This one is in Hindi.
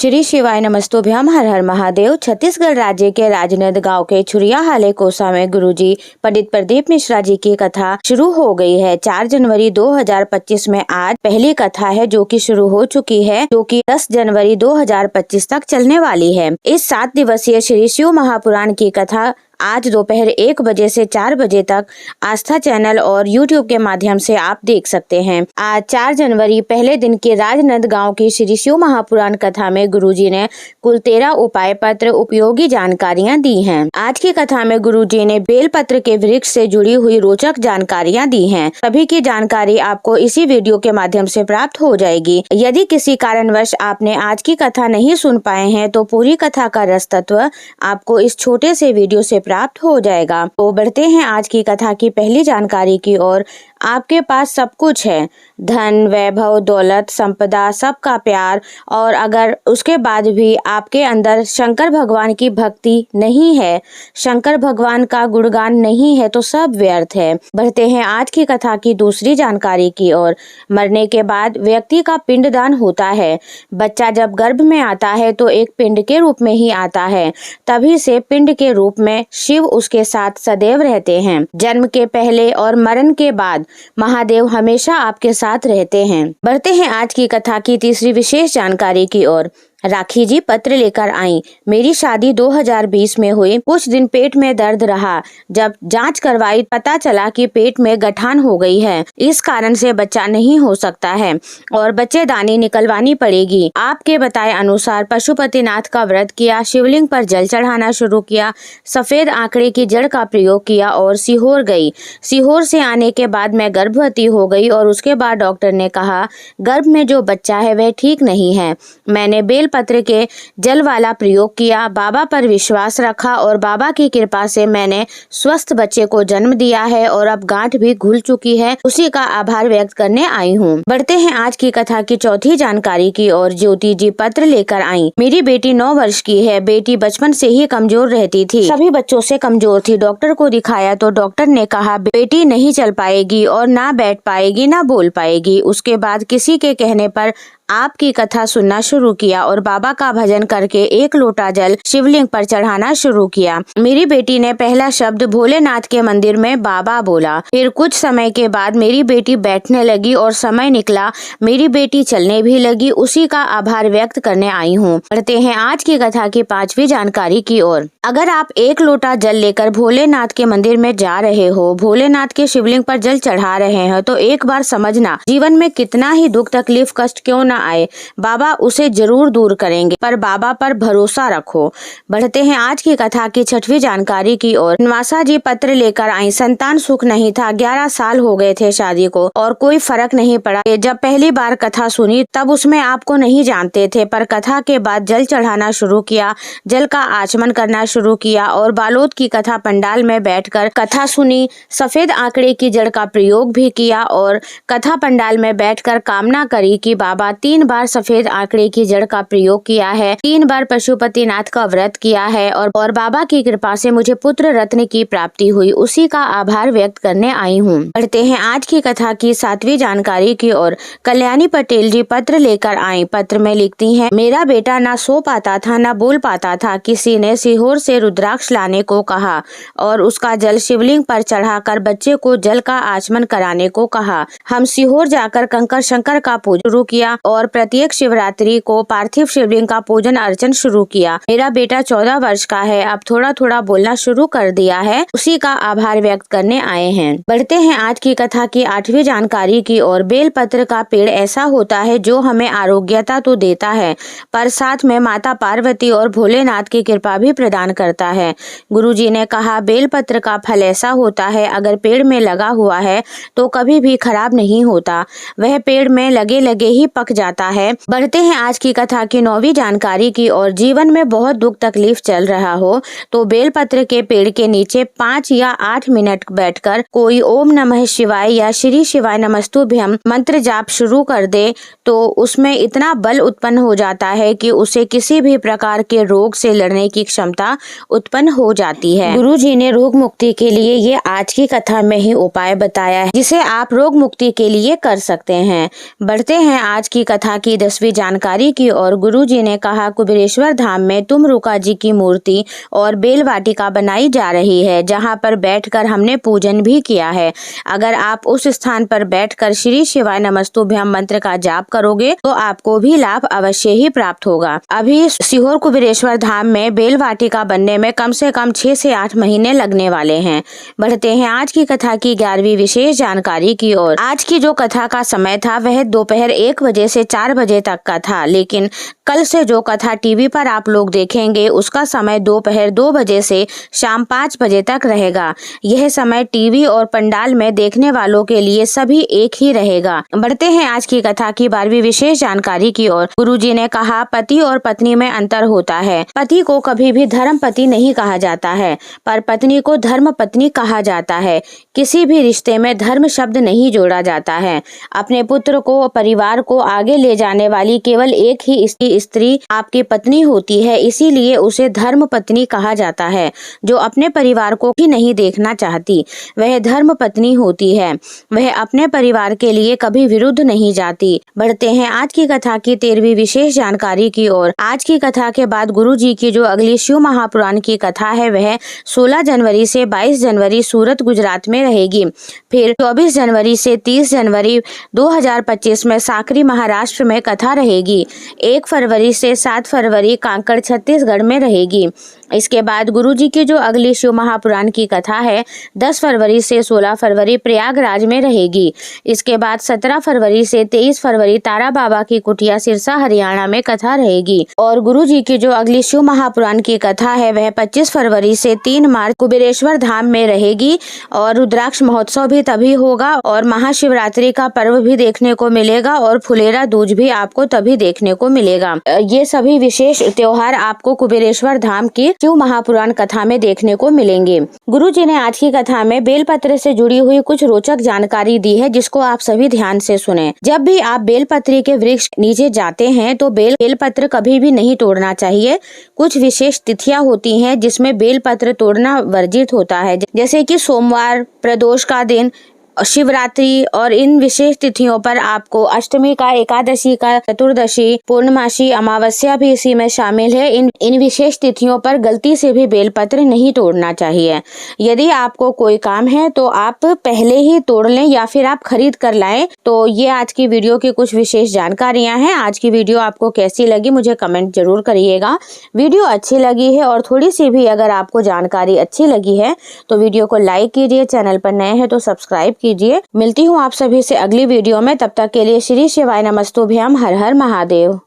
श्री शिवाय नमस्तुभ्यम। हर हर महादेव। छत्तीसगढ़ राज्य के राजनांदगांव गांव के छुरियाहाले कोसा में गुरुजी पंडित प्रदीप मिश्रा जी की कथा शुरू हो गई है। 4 जनवरी 2025 में आज पहली कथा है जो कि शुरू हो चुकी है, जो कि 10 जनवरी 2025 तक चलने वाली है। इस 7 दिवसीय श्री शिव महापुराण की कथा आज दोपहर 1 बजे से 4 बजे तक आस्था चैनल और YouTube के माध्यम से आप देख सकते हैं। आज 4 जनवरी पहले दिन के राजनांदगांव की श्री शिव महापुराण कथा में गुरुजी ने कुल 13 उपाय पत्र उपयोगी जानकारियां दी हैं। आज की कथा में गुरुजी ने बेलपत्र के वृक्ष से जुड़ी हुई रोचक जानकारियां दी हैं। सभी की जानकारी आपको इसी वीडियो के माध्यम से प्राप्त हो जाएगी। यदि किसी कारणवश आपने आज की कथा नहीं सुन पाए हैं तो पूरी कथा का रस तत्व आपको इस छोटे से वीडियो से प्राप्त हो जाएगा। तो बढ़ते हैं आज की कथा की पहली जानकारी की ओर। आपके पास सब कुछ है, धन, वैभव, दौलत, संपदा, सबका प्यार, और अगर उसके बाद भी आपके अंदर शंकर भगवान की भक्ति नहीं है, शंकर भगवान का गुणगान नहीं है तो सब व्यर्थ है। बढ़ते हैं आज की कथा की दूसरी जानकारी की ओर। मरने के बाद व्यक्ति का पिंडदान होता है। बच्चा जब गर्भ में आता है तो एक पिंड के रूप में ही आता है, तभी से पिंड के रूप में शिव उसके साथ सदैव रहते हैं। जन्म के पहले और मरण के बाद महादेव हमेशा आपके साथ रहते हैं। बढ़ते हैं आज की कथा की तीसरी विशेष जानकारी की ओर। राखी जी पत्र लेकर आई। मेरी शादी 2020 में हुई। कुछ दिन पेट में दर्द रहा। जब जांच करवाई पता चला कि पेट में गठान हो गई है। इस कारण से बच्चा नहीं हो सकता है और बच्चेदानी निकलवानी पड़ेगी। आपके बताए अनुसार पशुपतिनाथ का व्रत किया, शिवलिंग पर जल चढ़ाना शुरू किया, सफेद आंकड़े की जड़ का प्रयोग किया और सीहोर गई। सीहोर से आने के बाद मैं गर्भवती हो गई और उसके बाद डॉक्टर ने कहा गर्भ में जो बच्चा है वह ठीक नहीं है। मैंने बेल पत्र के जल वाला प्रयोग किया, बाबा पर विश्वास रखा और बाबा की कृपा से मैंने स्वस्थ बच्चे को जन्म दिया है और अब गांठ भी घुल चुकी है। उसी का आभार व्यक्त करने आई हूँ। बढ़ते हैं आज की कथा की चौथी जानकारी की ओर। ज्योति जी पत्र लेकर आई। मेरी बेटी 9 वर्ष की है। बेटी बचपन से ही कमजोर रहती थी, सभी बच्चों से कमजोर थी। डॉक्टर को दिखाया तो डॉक्टर ने कहा बेटी नहीं चल पाएगी और ना बैठ पाएगी ना बोल पाएगी। उसके बाद किसी के कहने पर आपकी कथा सुनना शुरू किया और बाबा का भजन करके 1 लोटा जल शिवलिंग पर चढ़ाना शुरू किया। मेरी बेटी ने पहला शब्द भोलेनाथ के मंदिर में बाबा बोला। फिर कुछ समय के बाद मेरी बेटी बैठने लगी और समय निकला मेरी बेटी चलने भी लगी। उसी का आभार व्यक्त करने आई हूँ। बढ़ते हैं आज की कथा की 5वीं जानकारी की ओर। अगर आप 1 लोटा जल लेकर भोलेनाथ के मंदिर में जा रहे हो, भोलेनाथ के शिवलिंग पर जल चढ़ा रहे हैं, तो एक बार समझना जीवन में कितना ही दुख तकलीफ कष्ट क्यों न आए, बाबा उसे जरूर दूर करेंगे, पर बाबा पर भरोसा रखो। बढ़ते हैं आज की कथा की 6वीं जानकारी की ओर। नवासा जी पत्र लेकर आई। संतान सुख नहीं था। 11 साल हो गए थे शादी को और कोई फर्क नहीं पड़ा। जब पहली बार कथा सुनी तब उसमें आपको नहीं जानते थे, पर कथा के बाद जल चढ़ाना शुरू किया, जल का आचमन करना शुरू किया और बालोद की कथा पंडाल में बैठकर कथा सुनी। सफेद आंकड़े की जड़ का प्रयोग भी किया और कथा पंडाल में बैठकर कामना करी कि बाबा 3 बार सफेद आंकड़े की जड़ का प्रयोग किया है, 3 बार पशुपतिनाथ का व्रत किया है और बाबा की कृपा से मुझे पुत्र रत्न की प्राप्ति हुई। उसी का आभार व्यक्त करने आई हूँ। बढ़ते हैं आज की कथा की 7वीं जानकारी की ओर। कल्याणी पटेल जी पत्र लेकर आई। पत्र में लिखती हैं, मेरा बेटा ना सो पाता था ना बोल पाता था। किसी ने सीहोर से रुद्राक्ष लाने को कहा और उसका जल शिवलिंग पर चढ़ाकर बच्चे को जल का आचमन कराने को कहा। हम सीहोर जाकर कंकर शंकर का पूजन शुरू किया और प्रत्येक शिवरात्रि को पार्थिव शिवलिंग का पूजन अर्चन शुरू किया। मेरा बेटा 14 वर्ष का है, अब थोड़ा थोड़ा बोलना शुरू कर दिया है। उसी का आभार व्यक्त करने आए हैं। बढ़ते हैं आज की कथा की 8वीं जानकारी की ओर। बेलपत्र का पेड़ ऐसा होता है जो हमें आरोग्यता तो देता है, पर साथ में माता पार्वती और भोलेनाथ की कृपा भी प्रदान करता है। गुरुजी ने कहा बेलपत्र का फल ऐसा होता है, अगर पेड़ में लगा हुआ है तो कभी भी खराब नहीं होता, वह पेड़ में लगे लगे ही पक जाता है। बढ़ते हैं आज की कथा की 9वीं जानकारी की ओर। जीवन में बहुत दुख तकलीफ चल रहा हो तो बेलपत्र के पेड़ के नीचे 5 या 8 मिनट बैठकर कोई ओम नमः शिवाय या श्री शिवाय नमस्तुभ्यम मंत्र जाप शुरू कर दे तो उसमें इतना बल उत्पन्न हो जाता है कि उसे किसी भी प्रकार के रोग से लड़ने की क्षमता उत्पन्न हो जाती है। गुरुजी ने रोग मुक्ति के लिए ये आज की कथा में ही उपाय बताया है जिसे आप रोग मुक्ति के लिए कर सकते हैं। बढ़ते हैं आज की कथा की 10वीं जानकारी की ओर। गुरुजी ने कहा, कुबेरेश्वर धाम में तुमरुका जी की मूर्ति और बेल वाटिका बनाई जा रही है जहाँ पर बैठकर हमने पूजन भी किया है। अगर आप उस स्थान पर बैठकर श्री शिवाय नमस्तुभ्यम मंत्र का जाप करोगे तो आपको भी लाभ अवश्य ही प्राप्त होगा। अभी सीहोर कुबेरेश्वर धाम में बेल वाटिका बनने में कम से कम 6 से 8 महीने लगने वाले हैं। बढ़ते हैं आज की कथा की 11वीं विशेष जानकारी की ओर। आज की जो कथा का समय था वह दोपहर 1 बजे से 4 बजे तक का था, लेकिन कल से जो कथा टीवी पर आप लोग देखेंगे उसका समय दोपहर 2 बजे से शाम 5 बजे तक रहेगा। यह समय टीवी और पंडाल में देखने वालों के लिए सभी एक ही रहेगा। बढ़ते हैं आज की कथा की 12वीं विशेष जानकारी की ओर। गुरुजी ने कहा, पति और पत्नी में अंतर होता है। पति को कभी भी धर्म पति नहीं कहा जाता है, पर पत्नी को धर्म पत्नी कहा जाता है। किसी भी रिश्ते में धर्म शब्द नहीं जोड़ा जाता है। अपने पुत्र को, परिवार को आगे ले जाने वाली केवल एक ही स्त्री आपकी पत्नी होती है, इसीलिए उसे धर्म पत्नी कहा जाता है। जो अपने परिवार को ही नहीं देखना चाहती वह धर्म पत्नी होती है। वह अपने परिवार के लिए कभी विरुद्ध नहीं जाती। बढ़ते हैं आज की कथा की 13वीं विशेष जानकारी की ओर। आज की कथा के बाद गुरुजी की जो अगली शिव महापुराण की कथा है वह 16 जनवरी से 22 जनवरी सूरत गुजरात में रहेगी। फिर 24 जनवरी से 30 जनवरी 2025 में साकरी महाराष्ट्र में कथा रहेगी। 1 फरवरी से 7 फरवरी कांकड़ छत्तीसगढ़ में रहेगी। इसके बाद गुरुजी की जो अगली शिव महापुराण की कथा है 10 फरवरी से 16 फरवरी प्रयागराज में रहेगी। इसके बाद 17 फरवरी से 23 फरवरी तारा बाबा की कुटिया सिरसा हरियाणा में कथा रहेगी। और गुरुजी की जो अगली शिव महापुराण की कथा है वह 25 फरवरी से 3 मार्च कुबेरेश्वर धाम में रहेगी। और रुद्राक्ष महोत्सव भी तभी होगा और महाशिवरात्रि का पर्व भी देखने को मिलेगा और फुलेरा दूज भी आपको तभी देखने को मिलेगा। ये सभी विशेष त्योहार आपको कुबेरेश्वर धाम की शिव महापुराण कथा में देखने को मिलेंगे। गुरुजी ने आज की कथा में बेलपत्र से जुड़ी हुई कुछ रोचक जानकारी दी है जिसको आप सभी ध्यान से सुने। जब भी आप बेलपत्री के वृक्ष नीचे जाते हैं तो बेलपत्र कभी भी नहीं तोड़ना चाहिए। कुछ विशेष तिथियां होती हैं जिसमें बेलपत्र तोड़ना वर्जित होता है, जैसे कि सोमवार, प्रदोष का दिन, शिवरात्रि। और इन विशेष तिथियों पर आपको अष्टमी का, एकादशी का, चतुर्दशी, पूर्णमासी, अमावस्या भी इसी में शामिल है। इन विशेष तिथियों पर गलती से भी बेलपत्र नहीं तोड़ना चाहिए। यदि आपको कोई काम है तो आप पहले ही तोड़ लें या फिर आप खरीद कर लाएं। तो ये आज की वीडियो की कुछ विशेष जानकारियां हैं। आज की वीडियो आपको कैसी लगी मुझे कमेंट जरूर करिएगा। वीडियो अच्छी लगी है और थोड़ी सी भी अगर आपको जानकारी अच्छी लगी है तो वीडियो को लाइक कीजिए। चैनल पर नए हैं तो सब्सक्राइब कीजिए। मिलती हूँ आप सभी से अगली वीडियो में। तब तक के लिए श्री शिवाय नमस्तुभ्यम। हर हर महादेव।